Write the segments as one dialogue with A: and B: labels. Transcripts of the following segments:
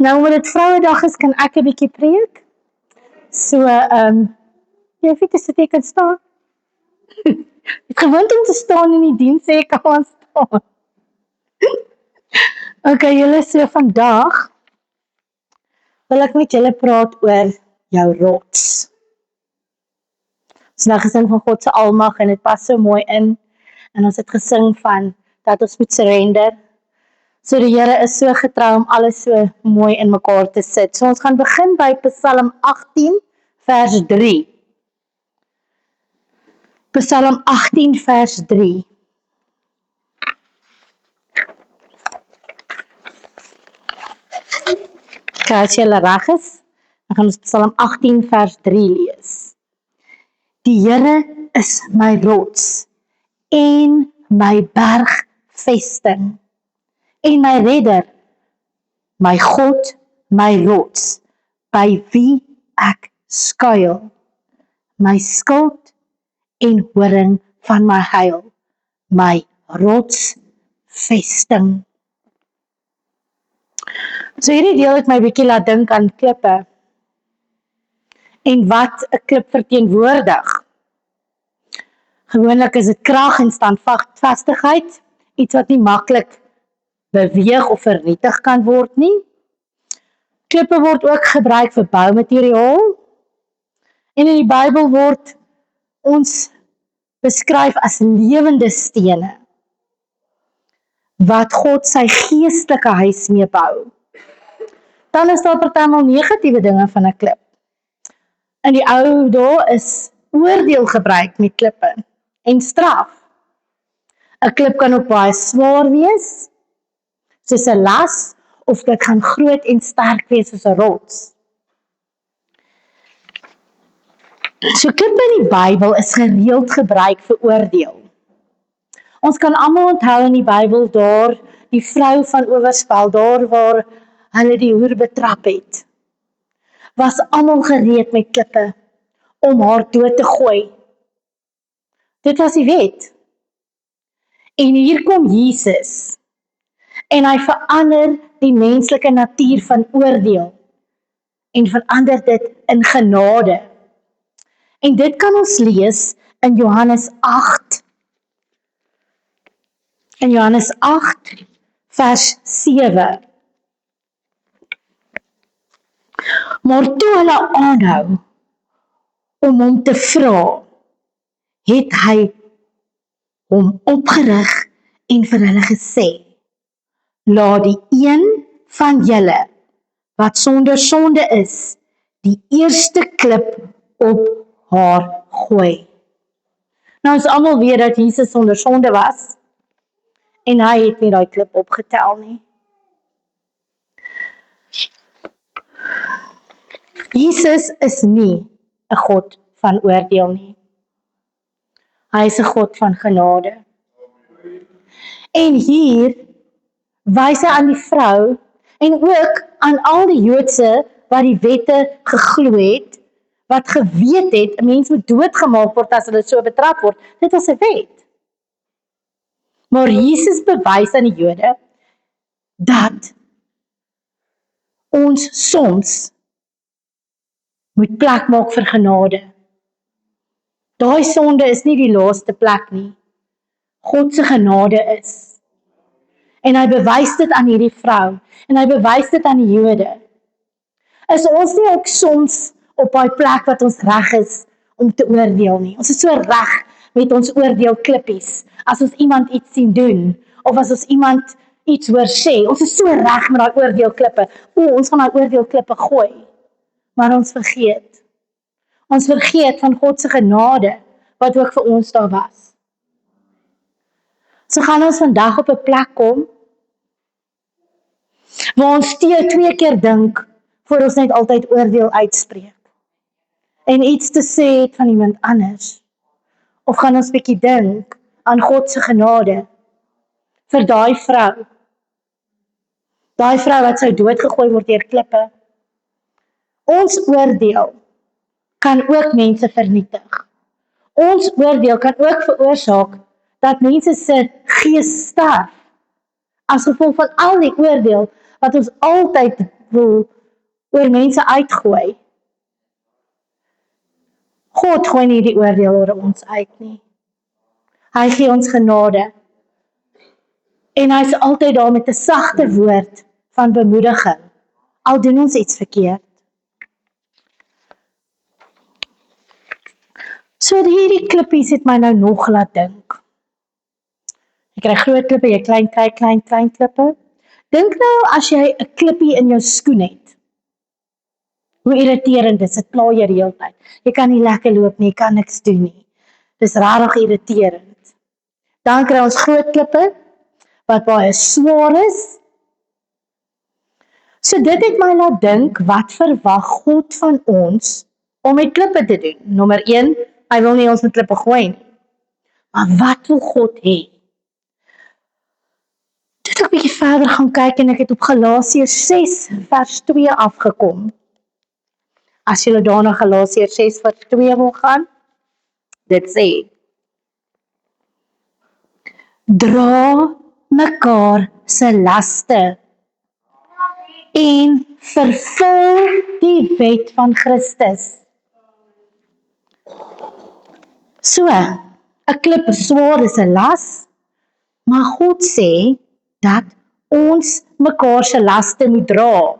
A: Nou, omdat dit Vrouedag is, kan ek 'n bietjie preek. So, jy hoef nie te sit, jy kan staan. Ek het gewoond om te staan in die diens, sê ek kan staan. Okay, julle, so vandag wil ek met julle praat oor jou rots. Ons het nou gesing van God se almag en dit pas so mooi in. En ons het gesing van dat ons moet surrender. So die Here is so getrou om alles so mooi in mekaar te sit. So ons gaan begin by Psalm 18 vers 3. Psalm 18 vers 3. As jy reg is, dan gaan ons Psalm 18 vers 3 lees. Die Here is my rots en my bergvesting en my redder, my God, my rots, by wie ek skuil, my skild en horing van my heil, my rotsvesting. So hierdie deel het my bietjie laat dink aan klippe en wat 'n klip verteenwoordig. Gewoonlik is dit krag en standvastigheid, iets wat nie maklik beweeg of vernietig kan word nie. Klippe word ook gebruik vir boumateriaal en in die Bybel word ons beskryf as lewende stene wat God sy geestelike huis mee bou. Dan is daar partymal negatiewe dinge van 'n klip. In die ou dae is oordeel gebruik met klippe en straf. 'n Klip kan ook baie swaar wees, soos 'n las, of dit gaan groot en sterk wees soos 'n rots. So klippe in die Bybel is gereeld gebruik vir oordeel. Ons kan almal onthou in die Bybel daar die vrou van Oorspel, daar waar hulle die hoer betrap het. Was almal gereed met klippe om haar dood te gooi. Dit was die wet. En hier kom Jesus en hy verander die menslike natuur van oordeel en verander dit in genade. En dit kan ons lees in Johannes 8. In Johannes 8 vers 7. Maar toe hulle aanhou om hom te vra, het hy hom opgerig en vir hulle gesê, laat die een van julle wat sonder sonde is, die eerste klip op haar gooi. Nou ons almal weet dat Jesus sonder sonde was en hy het nie daai klip opgetel nie. Jesus is nie 'n God van oordeel nie. Hy is 'n God van genade. En hier wys hy aan die vrou en ook aan al die Joodse wat die wette geglo het, wat geweet het 'n mens moet doodgemaak word as hulle so betrap word. Dit was 'n wet. Maar Jesus bewys aan die Jode dat ons soms moet plek maak vir genade. Daai sonde is nie die laaste plek nie. God se genade is. En hy bewys dit aan hierdie vrou en hy bewys dit aan die Jode. Is ons nie ook soms op daai plek wat ons reg is om te oordeel nie? Ons is so reg met ons oordeelklippies as ons iemand iets sien doen of as ons iemand iets hoor sê. Ons is so reg met daai oordeelklippe. Ons gaan daai oordeelklippe gooi. Maar ons vergeet. Ons vergeet van God se genade wat ook vir ons daar was. So gaan ons vandag op 'n plek kom waar ons twee keer dink voor ons net altyd oordeel uitspreek en iets te sê het van iemand anders. Of gaan ons bietjie dink aan God se genade vir daai vrou. Daai vrou wat sou doodgegooi word deur klippe. Ons oordeel kan ook mense vernietig. Ons oordeel kan ook veroorsaak dat mense se gees sterf as gevolg van al die oordeel wat ons altyd wil oor mense uitgooi. God gooi nie die oordeel oor ons uit nie. Hy gee ons genade. En hy is altyd daar met 'n sagte woord van bemoediging. Al doen ons iets verkeerd. So hierdie klippies het my nou nog laat dink. Jy kry groot klippe, jy kry klein klippe. Dink nou as jy 'n klippie in jou skoen het. Hoe irriterend is, dit pla jy die hele tyd. Jy kan nie lekker loop nie, jy kan niks doen nie. Dis regtig irriterend. Dan kry ons groot klippe, wat baie swaar is. So dit het my laat dink, wat verwag God van ons om met klippe te doen? Nommer 1, hy wil nie ons met klippe gooi nie. Maar wat wil God hê? Toe het ek 'n bietjie verder gaan kyk en ek het op Galasiërs 6 vers 2 afgekom. As jy daarna Galasiërs 6 vers 2 wil gaan, dit sê: dra mekaar se laste en vervul die wet van Christus. So, 'n klip swaar is 'n las, maar God sê dat ons mekaar se laste moet dra.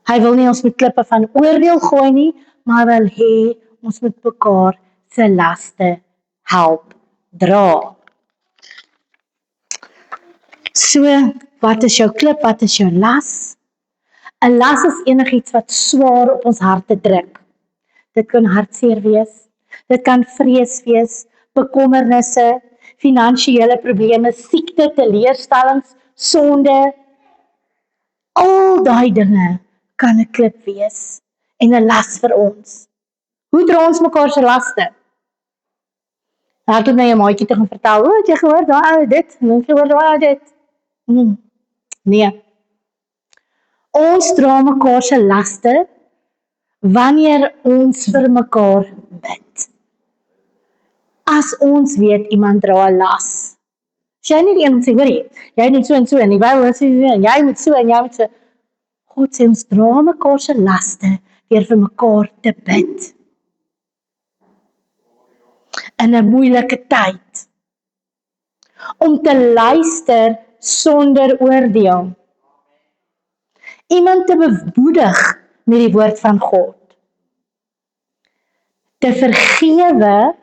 A: Hy wil nie ons met klippe van oordeel gooi nie, maar wil hê ons moet mekaar se laste help dra. So, wat is jou klip, wat is jou las? 'n las is enigiets wat swaar op ons harte druk. Dit kan hartseer wees, dit kan vrees wees, bekommernisse, finansiële probleme, siekte, teleurstellings, sonde. Al daai dinge kan 'n klip wees en 'n las vir ons. Hoe dra ons mekaar se laste? Laat het my 'n maatjie te gaan vertel, het jy gehoor daai dit? Het jy gehoor daai dit? Nee. Ons dra mekaar se laste wanneer ons vir mekaar bid. As ons weet iemand dra 'n las. As jy nie die een sê, hoorie, jy moet so en so, en die Bybel sê, jy moet so en jy moet so. God sê ons dra mekaar se laste deur vir mekaar te bid. In 'n moeilike tyd. Om te luister sonder oordeel. Iemand te bemoedig met die woord van God. Te vergewe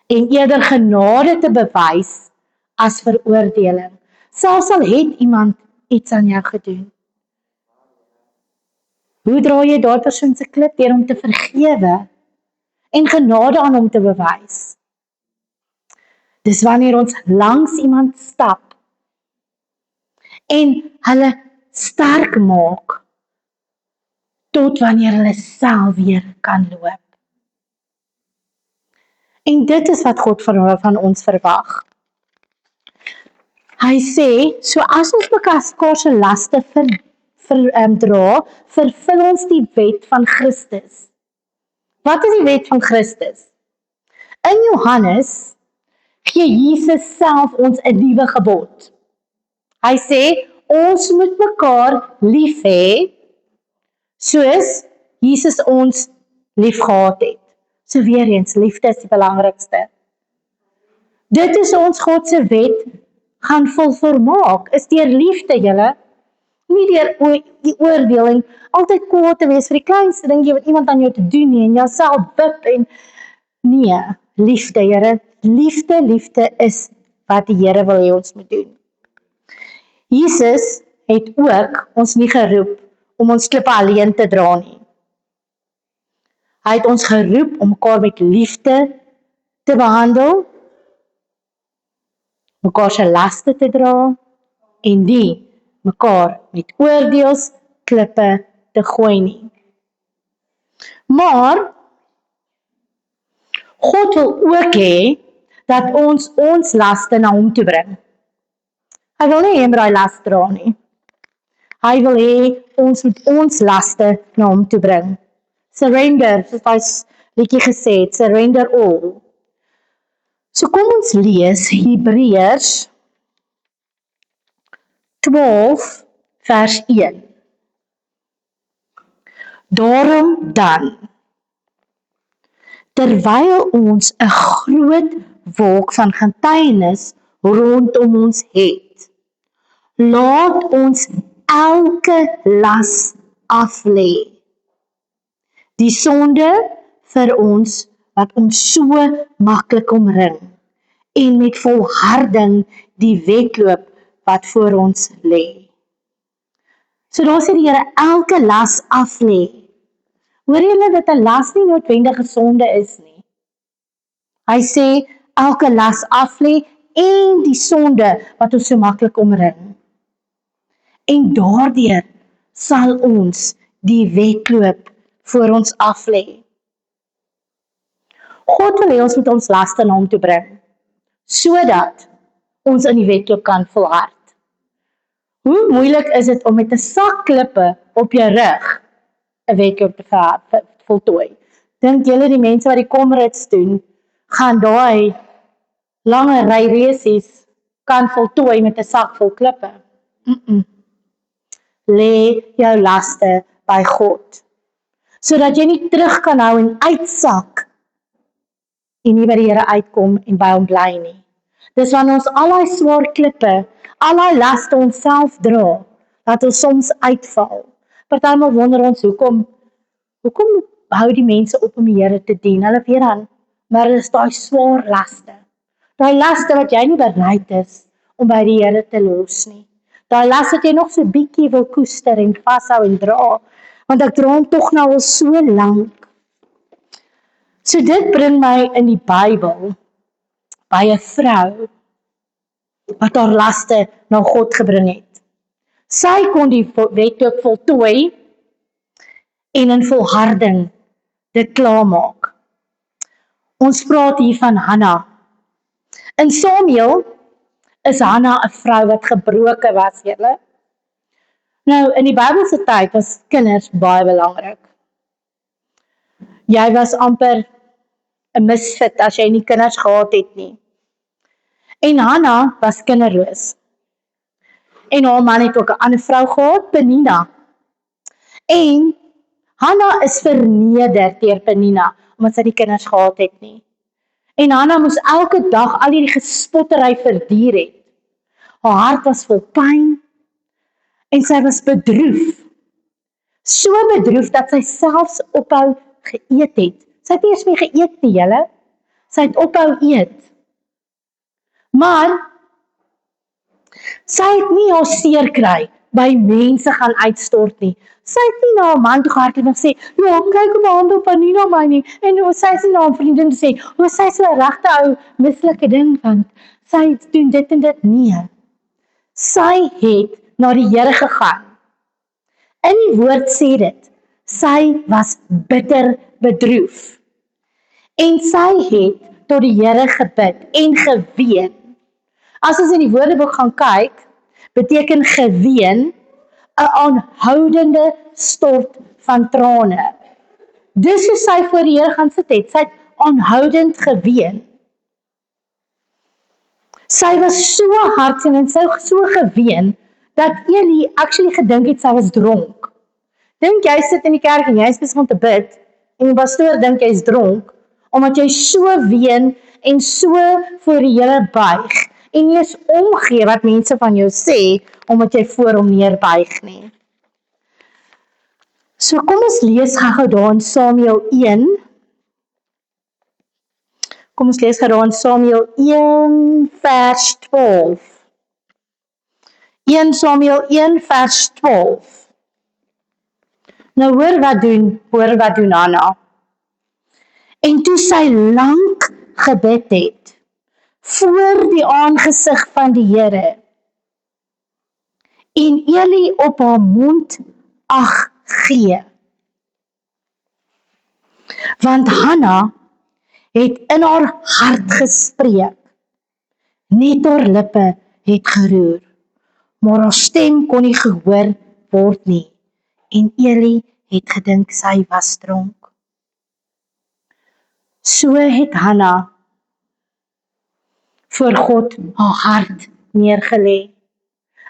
A: en eerder genade te bewys as veroordeling. Selfs al het iemand iets aan jou gedoen. Hoe dra jy daai persoon se klip? Deur om te vergewe en genade aan hom te bewys. Dis wanneer ons langs iemand stap en hulle sterk maak tot wanneer hulle self weer kan loop. En dit is wat God van ons verwag. Hy sê, so as ons mekaar se laste dra, vervul ons die wet van Christus. Wat is die wet van Christus? In Johannes gee Jesus self ons 'n nuwe gebod. Hy sê, ons moet mekaar lief hê, soos Jesus ons lief gehad het. So weer eens, liefde is die belangrikste. Dit is ons God se wet gaan volmaak, is deur liefde julle, nie deur die oordeling, altyd kwaad te wees vir die kleinste dingetjie wat iemand aan jou te doen nie, en jouself bip en, nee, liefde Here, liefde is wat die Here wil hê ons moet doen. Jesus het ook ons nie geroep om ons klippe alleen te dra nie. Hy het ons geroep om mekaar met liefde te behandel, mekaar se laste te dra en nie mekaar met oordeels klippe te gooi nie. Maar God wil ook hê dat ons laste na hom toe bring. Hy wil nie hê jy daai las dra nie. Hy wil hê ons moet ons laste na hom toe bring. Surrender, soos hy liedjie gesê het, surrender all. So kom ons lees Hebreërs 12 vers 1. Daarom dan, terwyl ons 'n groot wolk van getuienis rondom ons het, laat ons elke las aflê. Die sonde vir ons wat ons so maklik omring en met volharding die wedloop wat voor ons lê. So daar sê die Here elke las aflê. Hoor julle dat 'n las nie noodwendige sonde is nie. Hy sê elke las aflê en die sonde wat ons so maklik omring. En daardeur sal ons die wedloop voor ons aflê. God wil hê ons moet ons laste na hom toe bring, sodat ons in die wedloop kan volhard. Hoe moeilik is dit om met 'n sak klippe op jou rug 'n wedloop te voltooi? Dink julle die mense wat die Comrades doen, gaan daai lange ry resies kan voltooi met 'n sak vol klippe? Lê jou laste by God, sodat jy nie terug kan hou en uitsak en nie by die Here uitkom en by hom bly nie. Dis wanneer ons al daai swaar klippe, al daai laste onsself dra, dat ons soms uitval. Partymal wonder ons hoekom hou die mense op om die Here te dien? Hulle weet dan, maar dit is daai swaar laste. Daai laste wat jy nie bereid is om by die Here te los nie. Daai las wat jy nog so bietjie wil koester en vashou en dra, want ek dra hom tog nou al so lank. So dit bring my in die Bybel by 'n vrou wat haar laste na God gebring het. Sy kon die wedloop voltooi en in volharding dit klaarmaak. Ons praat hier van Hanna. In Samuel is Hanna 'n vrou wat gebroke was, julle. Nou, in die Bybelse tyd was kinders baie belangrik. Jy was amper 'n misfit as jy nie kinders gehad het nie. En Hanna was kinderloos. En haar man het ook 'n ander vrou gehad, Penina. En Hanna is verneder deur Penina, omdat sy die kinders gehad het nie. En Hanna moes elke dag al hierdie gespottery verduur het. Haar hart was vol pyn, en sy was bedroef. So bedroef dat sy selfs ophou geëet het. Sy het nie eens meer geëet nie, julle. Sy het ophou eet. Maar sy het nie haar seer kry by mense gaan uitstort nie. Sy het nie na haar man toe gehardloop en gesê, ja, kyk hoe behandel Penina my nie. En sy het nie na haar vriendin te sê, sy is so 'n regte ou mislike ding, want sy doen dit en dit. Nee. Sy het na die Here gegaan. In die woord sê dit, sy was bitter bedroef. En sy het tot die Here gebid en geween. As ons in die Woordeboek gaan kyk, beteken geween 'n aanhoudende stort van trane. Dis hoe sy voor die Here gaan sit het. Sy het aanhoudend geween. Sy was so hartseer en sy het so geween, dat Eli actually gedink het sy was dronk. Dink jy sit in die kerk en jy is besig om te bid, en die pastoor dink jy is dronk, omdat jy so ween en so voor die Here buig, en nie eens omgee wat mense van jou sê, omdat jy voor hom neerbuig nie. So kom ons lees gou daar in Samuel 1. Kom ons lees gou in Samuel 1 vers 12. 1 Samuel 1 vers 12. Nou hoor wat doen Hanna. En toe sy lank gebid het, voor die aangesig van die Here, en Eli op haar mond ag gee. Want Hanna het in haar hart gespreek, net haar lippe het geroer, maar haar stem kon nie gehoor word nie, en Eli het gedink sy was dronk. So het Hanna voor God haar hart neergelê.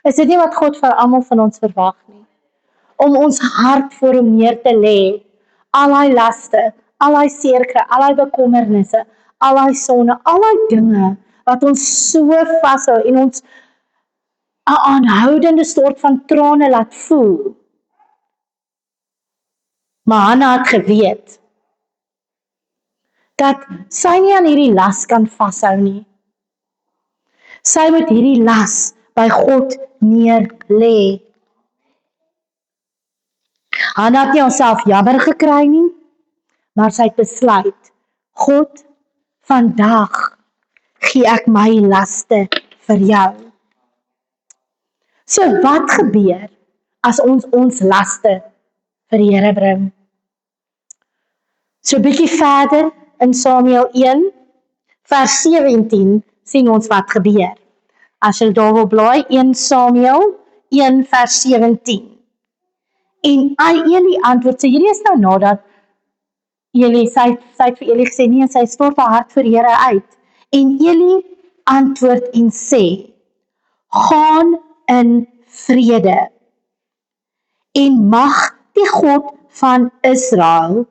A: Is dit nie wat God van almal van ons verwag nie? Om ons hart voor hom neer te lê, al hy laste, al hy seerkry, al hy bekommernisse, al hy sonde, al hy dinge wat ons so vashou en ons 'n aanhoudende stort van trane laat voel. Maar Hanna het geweet dat sy nie aan hierdie las kan vashou nie. Sy moet hierdie las by God neer lê. Hanna het nie haarself jammer gekry nie, maar sy het besluit, God, vandag gee ek my laste vir jou. So wat gebeur as ons laste vir die Here bring? So 'n bietjie verder in Samuel 1 vers 17 sien ons wat gebeur. As jy daar wil blaai, 1 Samuel 1 vers 17. En Eli antwoord, so hierdie is nou nadat Eli, sy het vir Eli gesê, nee, sy stort haar hart vir die Here uit. En Eli antwoord en sê, gaan in vrede. En mag die God van Israel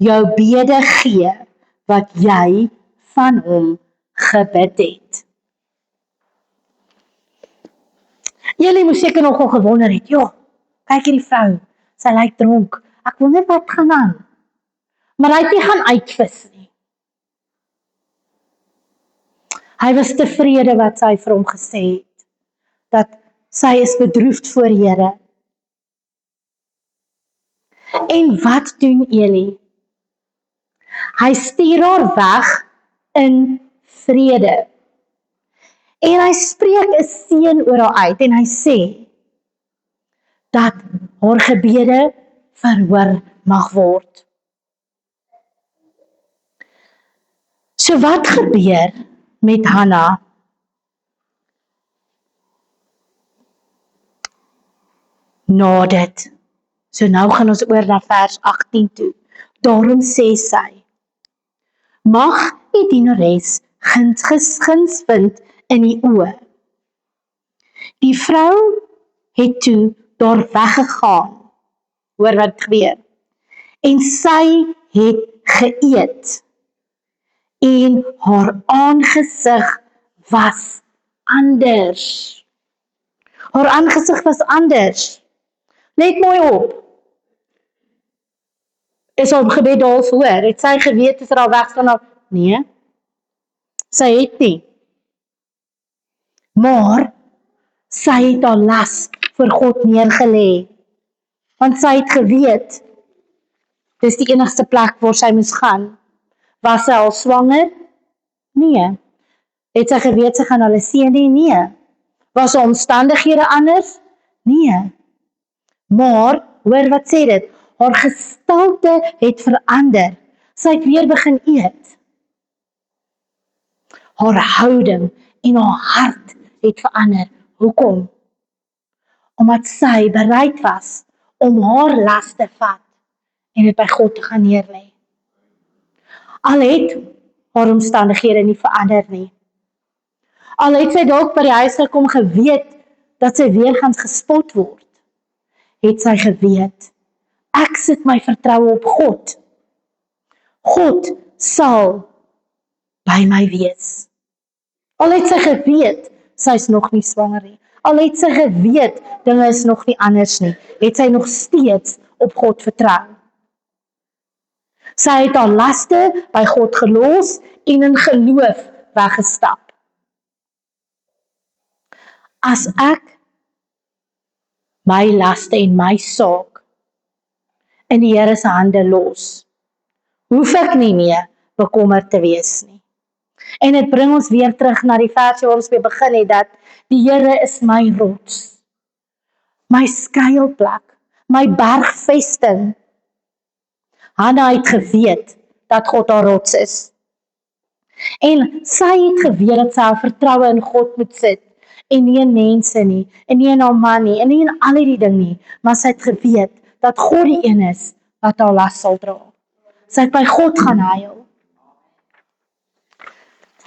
A: jou bede gee wat jy van hom gebid het. Julle moes seker nogal gewonder het, joh, kyk hierdie vrou, sy lyk dronk, ek wonder wat gaan aan. Maar hy het nie gaan uitvis nie. Hy was tevrede wat sy vir hom gesê het, dat sy is bedroefd voor die Here. En wat doen Eli? Hy stuur haar weg in vrede. En hy spreek 'n seën oor haar uit en hy sê dat haar gebede verhoor mag word. So wat gebeur met Hanna? Na dit. So nou gaan ons oor na vers 18 toe. Daarom sê sy, mag die dienares guns vind in die oë. Die vrou het toe daar weggegaan. Hoor wat gebeur. En sy het geëet. En haar aangesig was anders. Haar aangesig was anders. Let mooi op. Is haar gebed daar voor? Het sy geweet as haar wegstaan of nee? Sy het nie. Maar sy het haar las vir God neergelê. Want sy het geweet dis die enigste plek waar sy moes gaan. Was sy al swanger? Nee. Het sy geweet sy gaan hulle seën nie? Nee. Was haar omstandighede anders? Nee. Maar, hoor wat sê dit? Haar gestalte het verander. Sy het weer begin eet. Haar houding en haar hart het verander. Hoekom? Omdat sy bereid was om haar las te vat en dit by God te gaan neerlê. Al het haar omstandighede nie verander nie. Al het sy dalk by die huis gekom geweet dat sy weer gaan gespot word, het sy geweet, ek sit my vertroue op God. God sal by my wees. Al het sy geweet, sy is nog nie swanger nie. Al het sy geweet, dinge is nog nie anders nie, het sy nog steeds op God vertrou. Sy het haar laste by God gelos en in geloof weggestap. As ek my laste en my saak in die Here se hande los, hoef ek nie meer bekommerd te wees nie. En dit bring ons weer terug na die versie waar ons mee begin het, dat die Here is my rots, my skuilplek, my bergvesting. Hanna het geweet dat God haar rots is. En sy het geweet dat sy haar vertroue in God moet sit, en nie in mense nie, en nie in haar man nie, en nie in al die ding nie, maar sy het geweet dat God die een is wat haar las sal dra. Sy het by God gaan huil.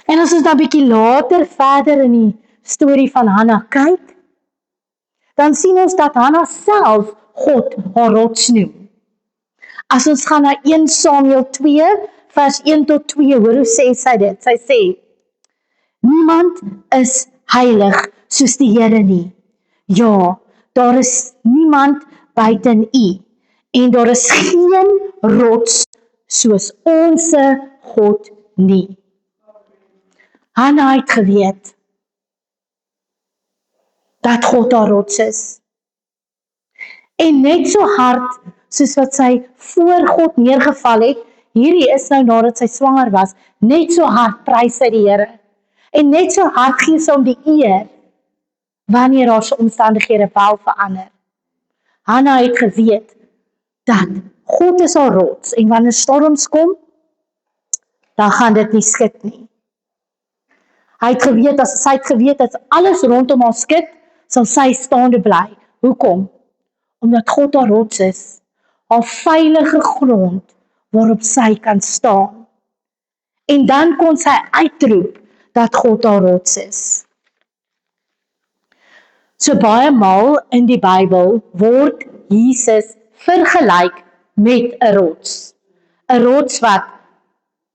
A: En as ons dan 'n bietjie later verder in die storie van Hanna kyk, dan sien ons dat Hanna self God haar rots noem. As ons gaan na 1 Samuel 2, vers 1 tot 2, hoor hoe sê sy dit? Sy sê, niemand is heilig soos die Here nie. Ja, daar is niemand buiten U, en daar is geen rots soos onse God nie. Hanna het geweet dat God haar rots is. En net so hard soos wat sy voor God neergeval het, hierdie is nou nadat sy swanger was, net so hard prys sy die Here. En net so hard gee sy hom die eer, wanneer haar omstandighede wel verander. Hanna het geweet, dat God is haar rots, en wanneer storms kom, dan gaan dit nie skud nie. Sy het geweet, dat alles rondom haar skud, sal sy staande bly. Hoekom? Omdat God haar rots is, haar veilige grond, waarop sy kan staan. En dan kon sy uitroep, dat God haar rots is. So baie maal in die Bybel, word Jesus vergelyk met 'n rots. 'n rots wat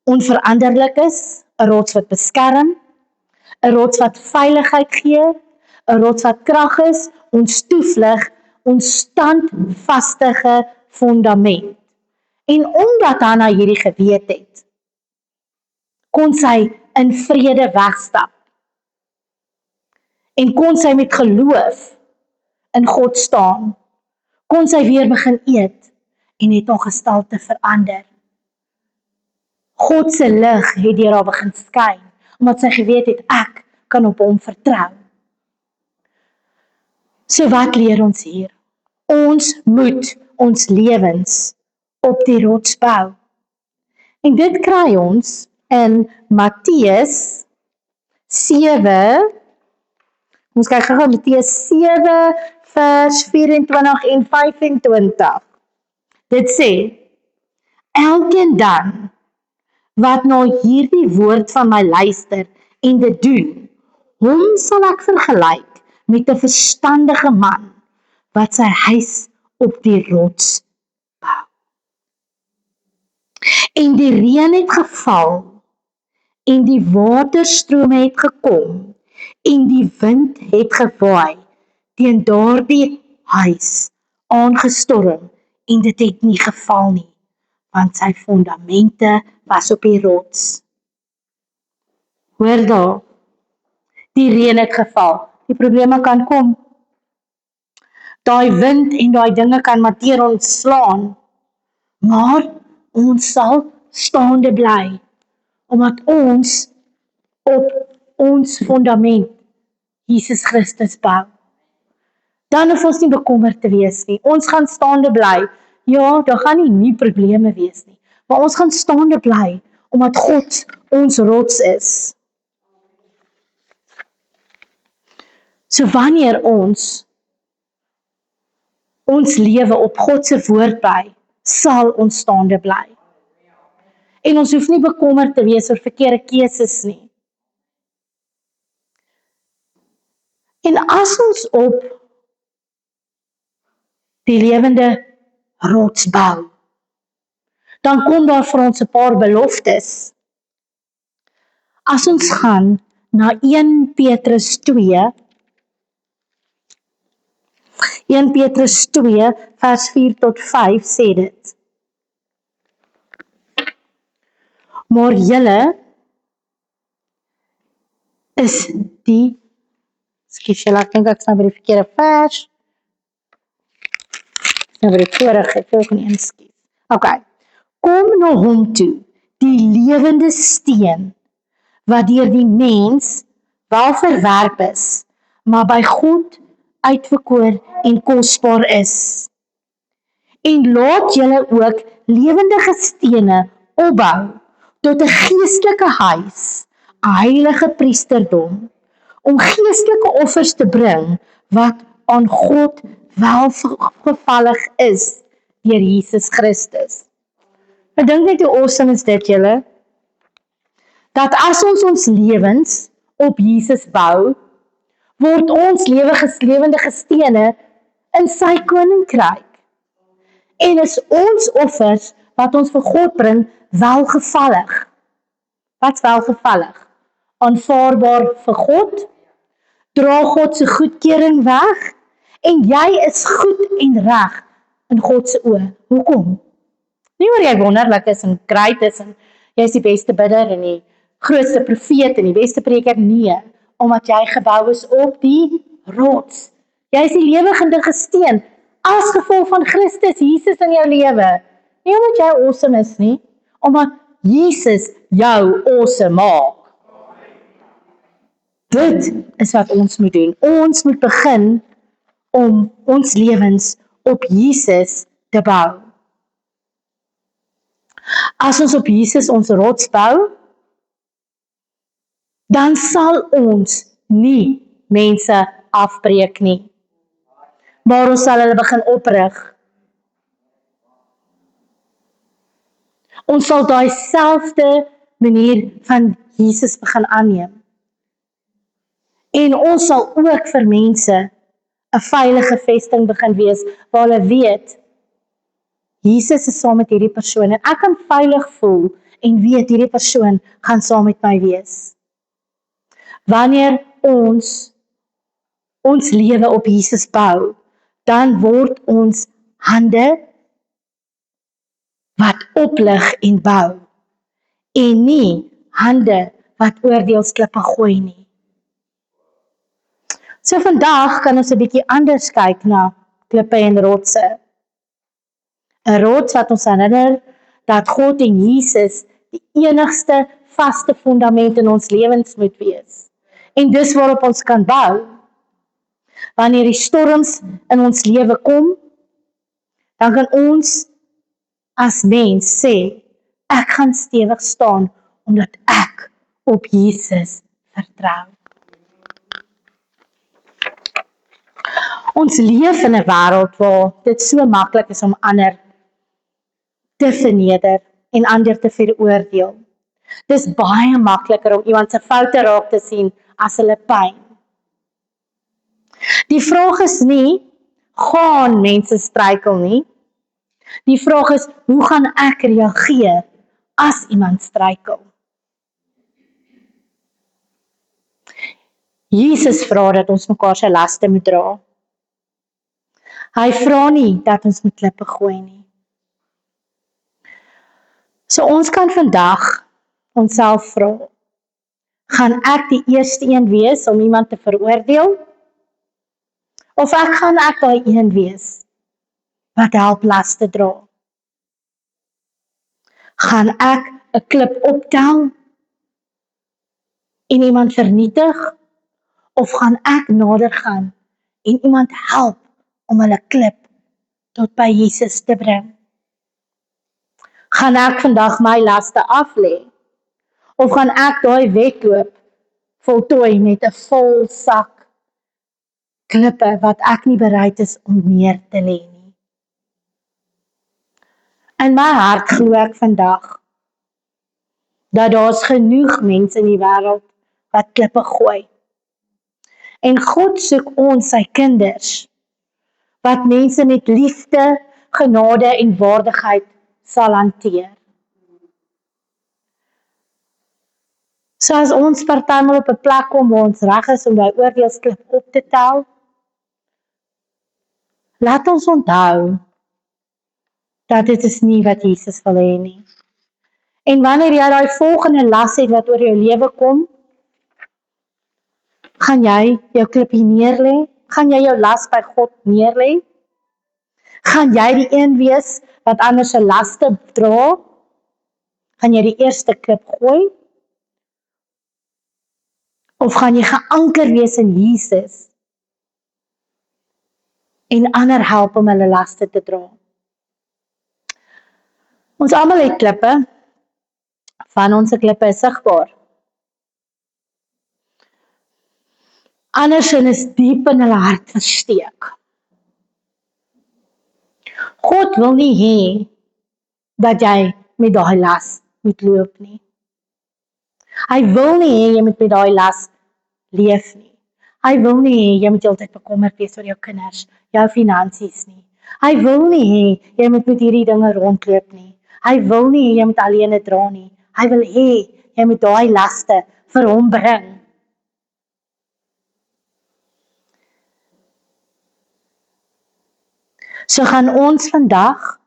A: onveranderlik is, 'n rots wat beskerm, 'n rots wat veiligheid gee, 'n rots wat krag is, ons toevlug, ons standvastige fundament. En omdat Hanna hierdie geweet het, kon sy in vrede wegstap. En kon sy met geloof in God staan. Kon sy weer begin eet en het haar gestalte verander. God se lig het deur haar begin skyn, omdat sy geweet het, ek kan op hom vertrou. So wat leer ons hier? Ons moet ons lewens op die rots bou. En dit kry ons in Matteus 7, ons kyk gou Matteus 7 vers 24 en 25. Dit sê, elkeen dan wat na hierdie woord van my luister en dit doen, hom sal ek vergelyk met 'n verstandige man wat sy huis op die rots bou. En die reën het geval en die waterstrome het gekom en die wind het gewaai teen daardie huis aangestorm en dit het nie geval nie, want sy fondamente was op die rots. Hoor daar, die reën het geval, die probleme kan kom, daai wind en daai dinge kan maar teen ons slaan, maar ons sal staande bly, omdat ons op ons fundament Jesus Christus bou. Dan hoef ons nie bekommerd te wees nie. Ons gaan staande bly. Ja, daar gaan nie probleme wees nie. Maar ons gaan staande bly, omdat God ons rots is. So wanneer ons lewe op God se woord bou, sal ons staande bly. En ons hoef nie bekommerd te wees oor verkeerde keuses nie. En as ons op die lewende rots bou, dan kom daar vir ons 'n paar beloftes. As ons gaan na 1 Petrus 2, 1 Petrus 2 vers 4 tot 5 sê dit. Maar julle is die, ekskuus julle, ek dink ek staan by die verkeerde vers. Nou by die volgende een, ekskuus. Okay. Kom na hom toe, die lewende steen, wat deur die mens wel verwerp is, maar by God uitverkoor en kosbaar is. En laat julle ook lewendige stene opbou tot 'n geestelike huis, 'n heilige priesterdom, om geestelike offers te bring wat aan God welgevallig is deur Jesus Christus. Ek dink net hoe awesome is dit, julle, dat as ons lewens op Jesus bou, word ons lewendige stene in sy koninkryk. En is ons offers wat ons vir God bring welgevallig. Wat's welgevallig? Aanvaarbaar vir God, dra God se goedkeuring weg, en jy is goed en reg in God se oë. Hoekom? Nie oor jy wonderlik is en great is en jy is die beste bidder en die grootste profeet en die beste preker, nee, omdat jy gebou is op die rots. Jy is die lewende steen as gevolg van Christus Jesus in jou lewe. Nie omdat jy awesome is nie, omdat Jesus jou awesome maak. Dit is wat ons moet doen. Ons moet begin om ons lewens op Jesus te bou. As ons op Jesus ons rots bou, dan sal ons nie mense afbreek nie, maar ons sal hulle begin oprig. Ons sal daai selfde manier van Jesus begin aanneem. En ons sal ook vir mense 'n veilige vesting begin wees, waar hulle weet, Jesus is saam met hierdie persoon, en ek kan veilig voel, en weet hierdie persoon gaan saam met my wees. Wanneer ons lewe op Jesus bou, dan word ons hande wat oplig en bou, en nie hande wat oordeelsklippe gooi nie. So vandag kan ons 'n bietjie anders kyk na klippe en rotse. 'n Rots wat ons herinner dat God en Jesus die enigste vaste fundament in ons lewens moet wees. En dis waarop ons kan bou. Wanneer die storms in ons lewe kom, dan kan ons as mens sê, ek gaan stewig staan, omdat ek op Jesus vertrou. Ons leef in 'n wêreld waar dit so maklik is om ander te verneder en ander te veroordeel. Dis baie makliker om iemand se foute raak te sien as hulle pyn. Die vraag is nie, gaan mense struikel nie. Die vraag is, hoe gaan ek reageer as iemand struikel? Jesus vra dat ons mekaar se laste moet dra. Hy vra nie dat ons moet klippe gooi nie. So ons kan vandag onsself vra, gaan ek die eerste een wees om iemand te veroordeel? Of gaan ek daai een wees wat help laste dra? Gaan ek 'n klip optel en iemand vernietig? Of gaan ek nader gaan en iemand help om hulle klip tot by Jesus te bring? Gaan ek vandag my laste aflê? Of gaan ek daai wedloop voltooi met 'n vol sak klippe wat ek nie bereid is om neer te lê nie? In my hart glo ek vandag dat daar's genoeg mense in die wêreld wat klippe gooi. En God soek ons, sy kinders, wat mense met liefde, genade en waardigheid sal hanteer. So as ons partymal op 'n plek kom waar ons reg is om daai oordeelsklip op te tel, laat ons onthou dat dit is nie wat Jesus wil hê nie. En wanneer jy daai volgende las het wat oor jou lewe kom, gaan jy jou klippie neerlê? Gaan jy jou las by God neerlê? Gaan jy die een wees wat ander se laste dra? Gaan jy die eerste klip gooi? Of gaan jy geanker wees in Jesus en ander help om hulle laste te dra? Ons almal het klippe, van ons klippe is sigbaar. Andersin is diep in hulle hart versteek. God wil nie hê dat jy met daai las moet loop nie. Hy wil nie hê jy moet met daai las leef nie. Hy wil nie hê jy moet altyd bekommerd wees oor jou kinders, jou finansies nie. Hy wil nie hê jy moet met hierdie dinge rondloop nie. Hy wil nie hê jy moet alleen dit dra nie. Hy wil hê jy moet daai laste vir hom bring. So gaan ons vandag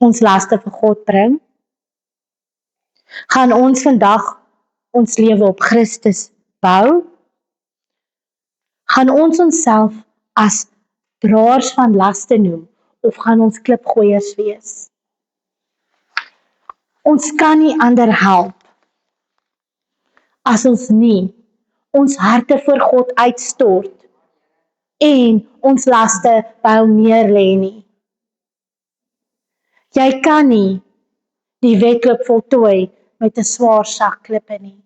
A: ons laste vir God bring. Gaan ons vandag ons lewe op Christus bou. Gaan ons onsself as draers van laste noem of gaan ons klipgooiers wees? Ons kan nie ander help as ons nie ons harte voor God uitstort en ons laste by hom neerlê nie. Jy kan nie die wedloop voltooi met 'n swaar sak klippe nie.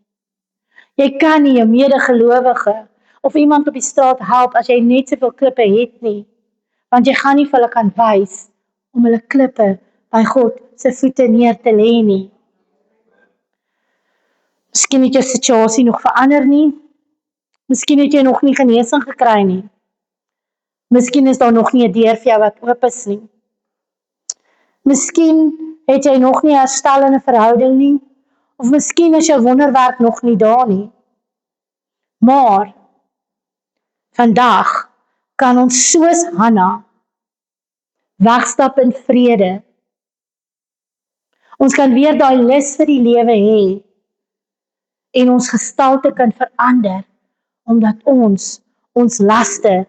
A: Jy kan nie 'n medegelowige of iemand op die straat help as jy net soveel klippe het nie, want jy gaan nie vir hulle kan wys om hulle klippe by God se voete neer te lê nie. Miskien het jou situasie nog verander nie. Miskien het jy nog nie genesing gekry nie. Miskien is daar nog nie 'n deur vir jou wat oop is nie. Miskien het jy nog nie herstel in 'n verhouding nie. Of miskien is jou wonderwerk nog nie daar nie. Maar vandag kan ons soos Hanna wegstap in vrede. Ons kan weer daai lus vir die lewe hê en ons gestalte kan verander omdat ons laste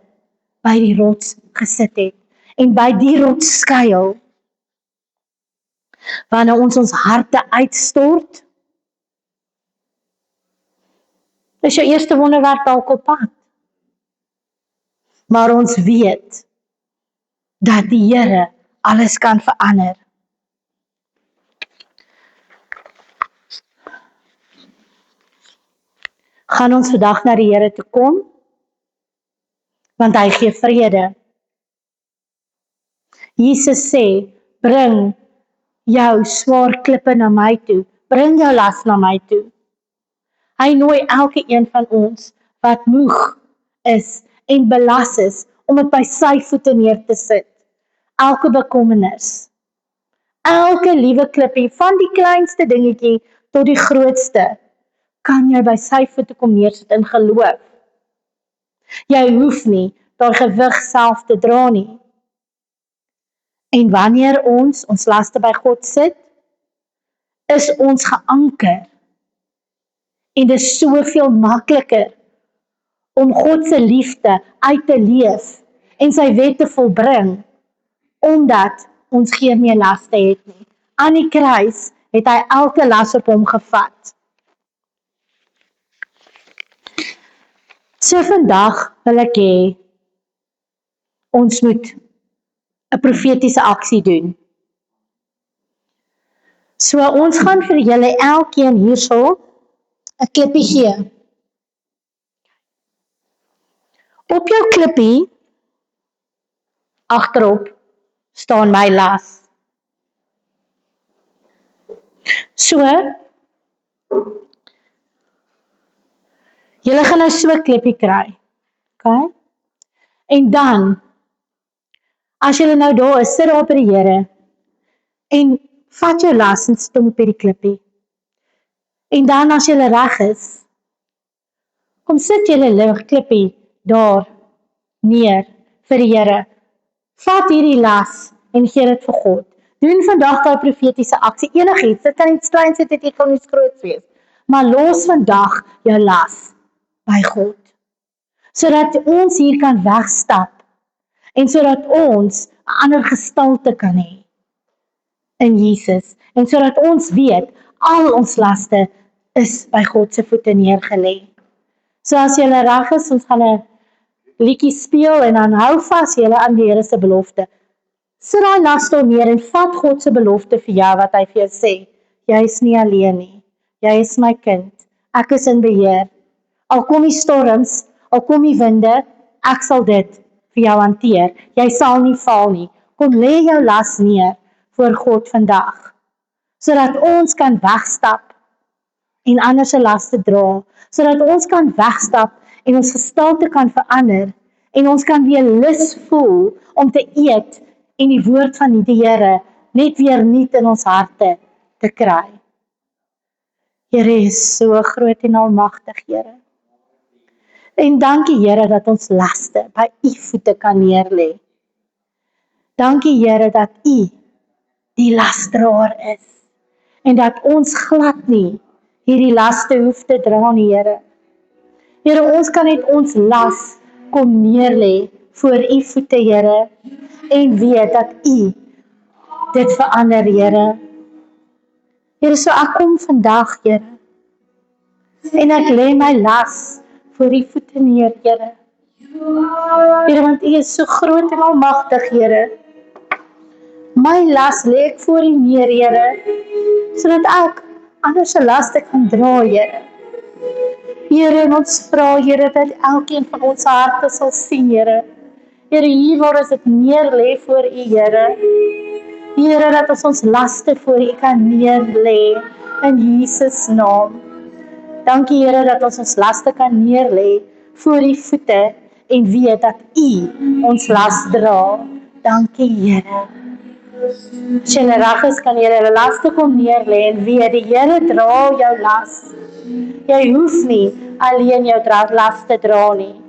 A: by die rots gesit het en by die rots skuil. Wanneer ons harte uitstort, is jou eerste wonderwerk dalk op pad. Maar ons weet dat die Here alles kan verander. Gaan ons vandag na die Here toe kom, want hy gee vrede. Jesus sê, bring jou swaar klippe na my toe, bring jou las na my toe. Hy nooi elke een van ons wat moeg is en belas is om dit by sy voete neer te sit. Elke bekommernis, elke liewe klippie, van die kleinste dingetjie tot die grootste, kan jy by sy voete kom neersit in geloof. Jy hoef nie daai gewig self te dra nie. En wanneer ons laste by God sit, is ons geanker. En dit is soveel makliker om God se liefde uit te leef en sy wet te volbring, omdat ons geen meer laste het nie. Aan die kruis het hy elke las op hom gevat. So vandag wil ek hê, ons moet 'n profetiese aksie doen. So ons gaan vir julle elkeen hierso 'n klippie gee. Op jou klippie, agterop, staan my las. So, julle gaan nou so 'n klippie kry. Okay? En dan, as julle nou daar is, sit daar by die Here en vat jou las en sit hom op hierdie klippie. En dan as julle reg is, kom sit julle lig klippie daar neer vir die Here. Vat hierdie las en gee dit vir God. Doen vandag daai profetiese aksie, enigiets, dit kan iets kleins wees, dit kan iets groots wees. Maar los vandag jou las by God. Sodat ons hier kan wegstap en sodat ons 'n ander gestalte kan hê in Jesus. En sodat ons weet, al ons laste is by God se voete neergelê. So as jy reg is, ons gaan 'n liedjie speel en dan hou vas julle aan die Here se belofte. Sit daai las daar neer en vat God se belofte vir jou wat hy vir jou sê. Jy is nie alleen nie. Jy is my kind. Ek is in beheer. Al kom die storms, al kom die winde, ek sal dit vir jou hanteer. Jy sal nie val nie. Kom lê jou las neer voor God vandag, sodat ons kan wegstap en ander se laste dra, sodat ons kan wegstap en ons gestalte kan verander en ons kan weer lus voel om te eet en die woord van die Here net weer nuut in ons harte te kry. Here is so groot en almagtig, Here. En dankie, Here, dat ons laste by U voete kan neerlê. Dankie, Here, dat U die lasdraer is en dat ons glad nie hierdie laste hoef te dra nie, Here. Here, ons kan net ons las kom neerlê voor U voete, Here, en weet dat U dit verander, Here. Here, so ek kom vandag, Here, en ek lê my las voor U voete neer, Here. Here, want U is so groot en almagtig, Here. My las lê ek voor U neer, Here, sodat ek ander se laste kan dra, Here. Here, en ons vra, Here, dat elkeen van ons harte sal sien, Here. Here, hier waar ons dit neer lê voor U, Here. Here, dat ons laste voor U kan neerlê in Jesus naam. Dankie, Here, dat ons laste kan neerlê voor U voete en weet dat U ons las dra. Dankie, Here. As jy reg is, kan jy jou laste kom neerlê en weet die Here dra jou las. Jy hoef nie alleen jou las te dra nie.